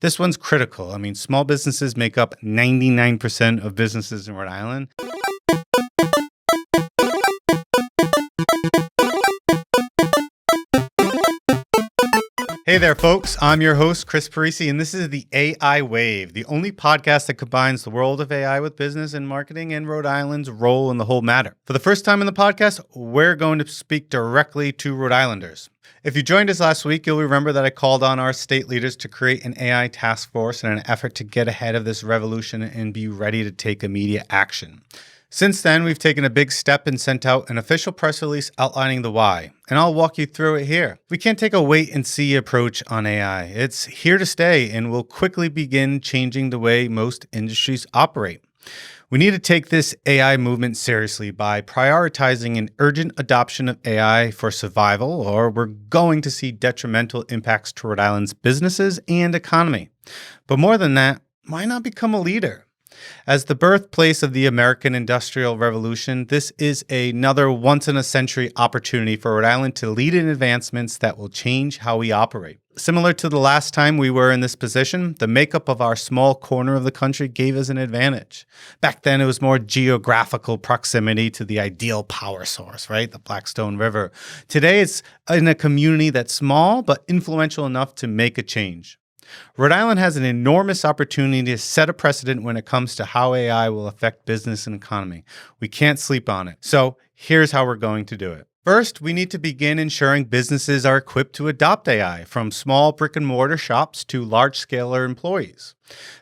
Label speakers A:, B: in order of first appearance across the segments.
A: This one's critical. I mean, small businesses make up 99% of businesses in Rhode Island. Hey there, folks. I'm your host, Chris Parisi, and this is the AI Wave, the only podcast that combines the world of AI with business and marketing and Rhode Island's role in the whole matter. For the first time in the podcast, we're going to speak directly to Rhode Islanders. If you joined us last week, you'll remember that I called on our state leaders to create an AI task force in an effort to get ahead of this revolution and be ready to take immediate action. Since then, we've taken a big step and sent out an official press release outlining the why, and I'll walk you through it here. We can't take a wait-and-see approach on AI. It's here to stay and will quickly begin changing the way most industries operate. We need to take this AI movement seriously by prioritizing an urgent adoption of AI for survival, or we're going to see detrimental impacts to Rhode Island's businesses and economy. But more than that, why not become a leader? As the birthplace of the American Industrial Revolution, this is another once-in-a-century opportunity for Rhode Island to lead in advancements that will change how we operate. Similar to the last time we were in this position, the makeup of our small corner of the country gave us an advantage. Back then, it was more geographical proximity to the ideal power source, right? The Blackstone River. Today, it's in a community that's small but influential enough to make a change. Rhode Island has an enormous opportunity to set a precedent when it comes to how AI will affect business and economy. We can't sleep on it. So here's how we're going to do it. First, we need to begin ensuring businesses are equipped to adopt AI, from small brick-and-mortar shops to large-scale employees.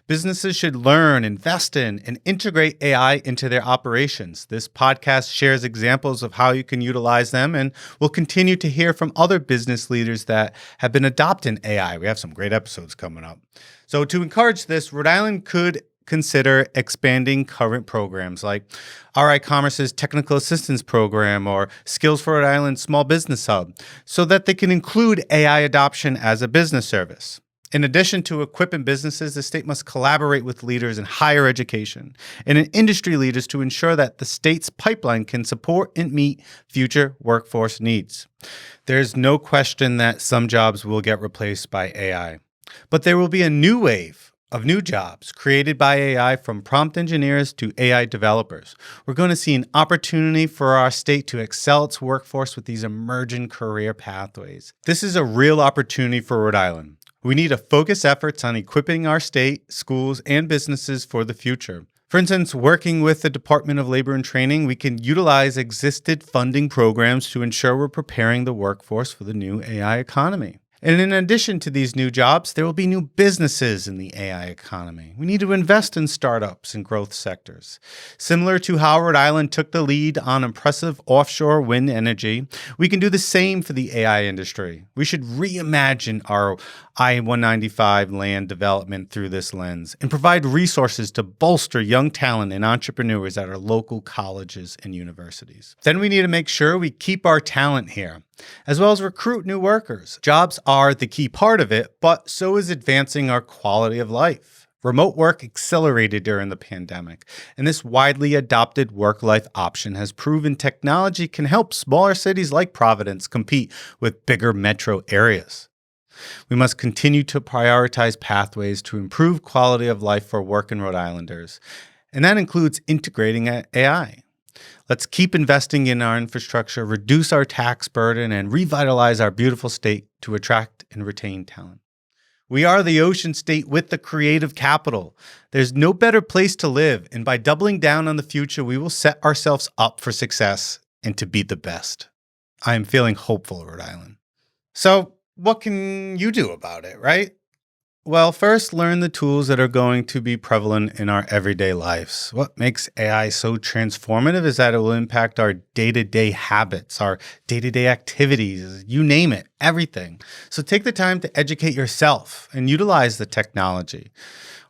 A: Businesses should learn, invest in, and integrate AI into their operations. This podcast shares examples of how you can utilize them, and we'll continue to hear from other business leaders that have been adopting AI. We have some great episodes coming up. So to encourage this, Rhode Island could consider expanding current programs like RI Commerce's Technical Assistance Program or Skills for Rhode Island Small Business Hub so that they can include AI adoption as a business service. In addition to equipping businesses, the state must collaborate with leaders in higher education and in industry leaders to ensure that the state's pipeline can support and meet future workforce needs. There's no question that some jobs will get replaced by AI, but there will be a new wave of new jobs created by AI, from prompt engineers to AI developers. We're going to see an opportunity for our state to excel its workforce with these emerging career pathways. This is a real opportunity for Rhode Island. We need to focus efforts on equipping our state, schools, and businesses for the future. For instance, working with the Department of Labor and Training, we can utilize existing funding programs to ensure we're preparing the workforce for the new AI economy. And in addition to these new jobs, there will be new businesses in the AI economy. We need to invest in startups and growth sectors. Similar to how Rhode Island took the lead on impressive offshore wind energy, we can do the same for the AI industry. We should reimagine our I-195 land development through this lens and provide resources to bolster young talent and entrepreneurs at our local colleges and universities. Then we need to make sure we keep our talent here, as well as recruit new workers. Jobs are the key part of it, but so is advancing our quality of life. Remote work accelerated during the pandemic, and this widely adopted work-life option has proven technology can help smaller cities like Providence compete with bigger metro areas. We must continue to prioritize pathways to improve quality of life for working Rhode Islanders, and that includes integrating AI. Let's keep investing in our infrastructure, reduce our tax burden, and revitalize our beautiful state to attract and retain talent. We are the ocean state with the creative capital. There's no better place to live, and by doubling down on the future, we will set ourselves up for success and to be the best. I am feeling hopeful, Rhode Island. So, what can you do about it, right? Well, first, learn the tools that are going to be prevalent in our everyday lives. What makes AI so transformative is that it will impact our day-to-day habits, our day-to-day activities, you name it, everything. So take the time to educate yourself and utilize the technology.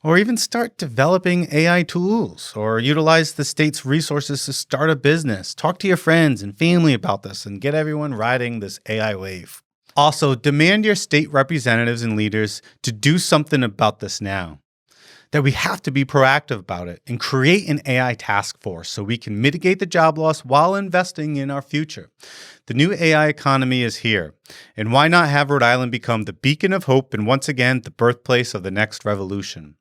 A: Or even start developing AI tools, or utilize the state's resources to start a business. Talk to your friends and family about this and get everyone riding this AI wave. Also, demand your state representatives and leaders to do something about this now. that we have to be proactive about it and create an AI task force so we can mitigate the job loss while investing in our future. The new AI economy is here, and why not have Rhode Island become the beacon of hope and once again the birthplace of the next revolution?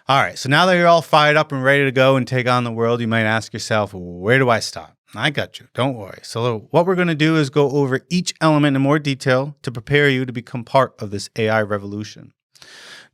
A: All right, so now that you're all fired up and ready to go and take on the world, you might ask yourself, where do I start? I got you. Don't worry. So what we're going to do is go over each element in more detail to prepare you to become part of this AI revolution.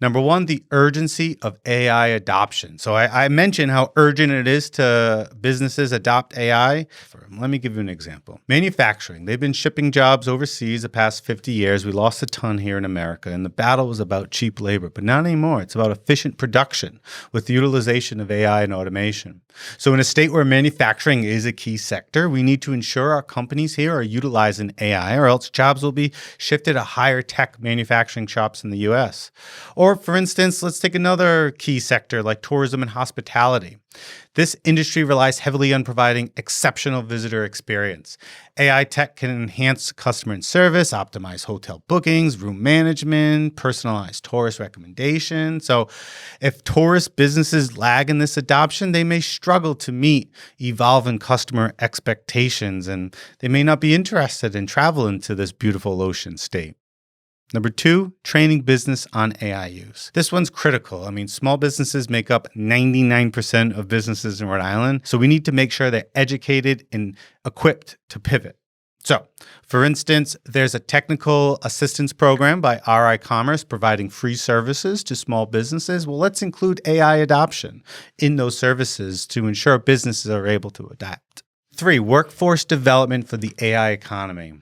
A: Number one, the urgency of AI adoption. So I mentioned how urgent it is to businesses adopt AI. Let me give you an example. Manufacturing. They've been shipping jobs overseas the past 50 years. We lost a ton here in America, and the battle was about cheap labor, but not anymore. It's about efficient production with the utilization of AI and automation. So in a state where manufacturing is a key sector, we need to ensure our companies here are utilizing AI, or else jobs will be shifted to higher tech manufacturing shops in the US. Or for instance, let's take another key sector like tourism and hospitality. This industry relies heavily on providing exceptional visitor experience. AI tech can enhance customer service, optimize hotel bookings, room management, personalize tourist recommendations. So if tourist businesses lag in this adoption, they may struggle to meet evolving customer expectations, and they may not be interested in traveling to this beautiful ocean state. Number two, training business on AI use. This one's critical. I mean, small businesses make up 99% of businesses in Rhode Island, so we need to make sure they're educated and equipped to pivot. So, for instance, there's a technical assistance program by RI Commerce providing free services to small businesses. Well, let's include AI adoption in those services to ensure businesses are able to adapt. Three, workforce development for the AI economy.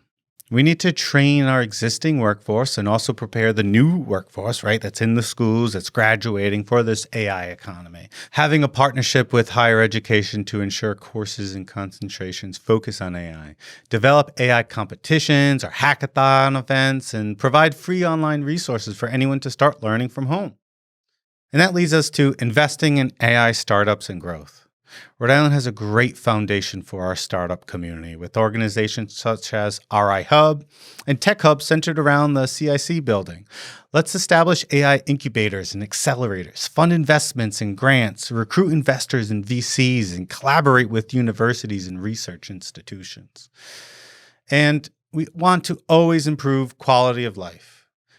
A: We need to train our existing workforce and also prepare the new workforce, right, that's in the schools, that's graduating for this AI economy. Having a partnership with higher education to ensure courses and concentrations focus on AI. Develop AI competitions or hackathon events and provide free online resources for anyone to start learning from home. And that leads us to investing in AI startups and growth. Rhode Island has a great foundation for our startup community with organizations such as RI Hub and Tech Hub centered around the CIC building. Let's establish AI incubators and accelerators, fund investments and grants, recruit investors and VCs, and collaborate with universities and research institutions. And we want to always improve quality of life.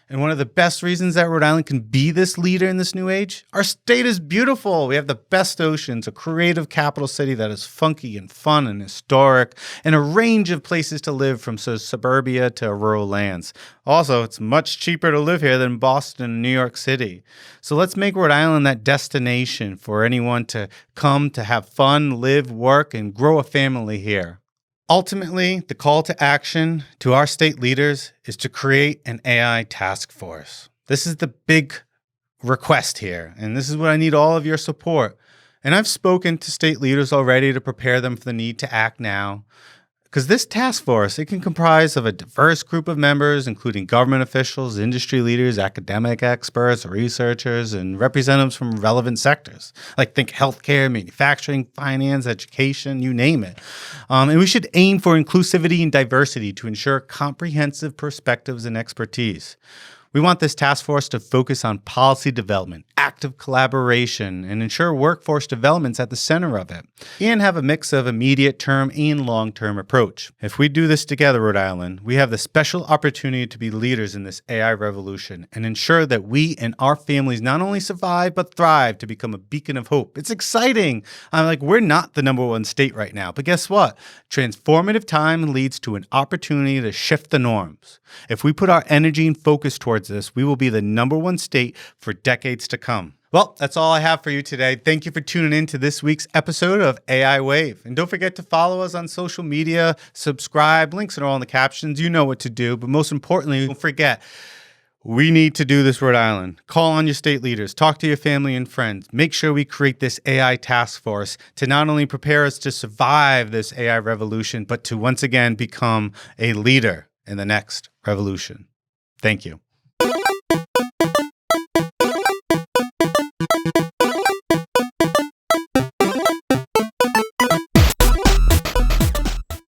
A: And one of the best reasons that Rhode Island can be this leader in this new age, our state is beautiful. We have the best oceans, a creative capital city that is funky and fun and historic, and a range of places to live from suburbia to rural lands. Also, it's much cheaper to live here than Boston and New York City. So let's make Rhode Island that destination for anyone to come to have fun, live, work, and grow a family here. Ultimately, the call to action to our state leaders is to create an AI task force. This is the big request here, and this is what I need all of your support. And I've spoken to state leaders already to prepare them for the need to act now. Because this task force, it can comprise of a diverse group of members, including government officials, industry leaders, academic experts, researchers, and representatives from relevant sectors. Like think healthcare, manufacturing, finance, education, you name it. And we should aim for inclusivity and diversity to ensure comprehensive perspectives and expertise. We want this task force to focus on policy development, active collaboration, and ensure workforce development's at the center of it, and have a mix of immediate term and long-term approach. If we do this together, Rhode Island, we have the special opportunity to be leaders in this AI revolution and ensure that we and our families not only survive, but thrive to become a beacon of hope. It's exciting. We're not the number one state right now, but guess what? Transformative time leads to an opportunity to shift the norms. If we put our energy and focus towards this, we will be the number one state for decades to come. Well, that's all I have for you today. Thank you for tuning in to this week's episode of AI Wave. And don't forget to follow us on social media, subscribe, links are all in the captions. You know what to do. But most importantly, don't forget, we need to do this, Rhode Island. Call on your state leaders, talk to your family and friends. Make sure we create this AI task force to not only prepare us to survive this AI revolution, but to once again become a leader in the next revolution. Thank you.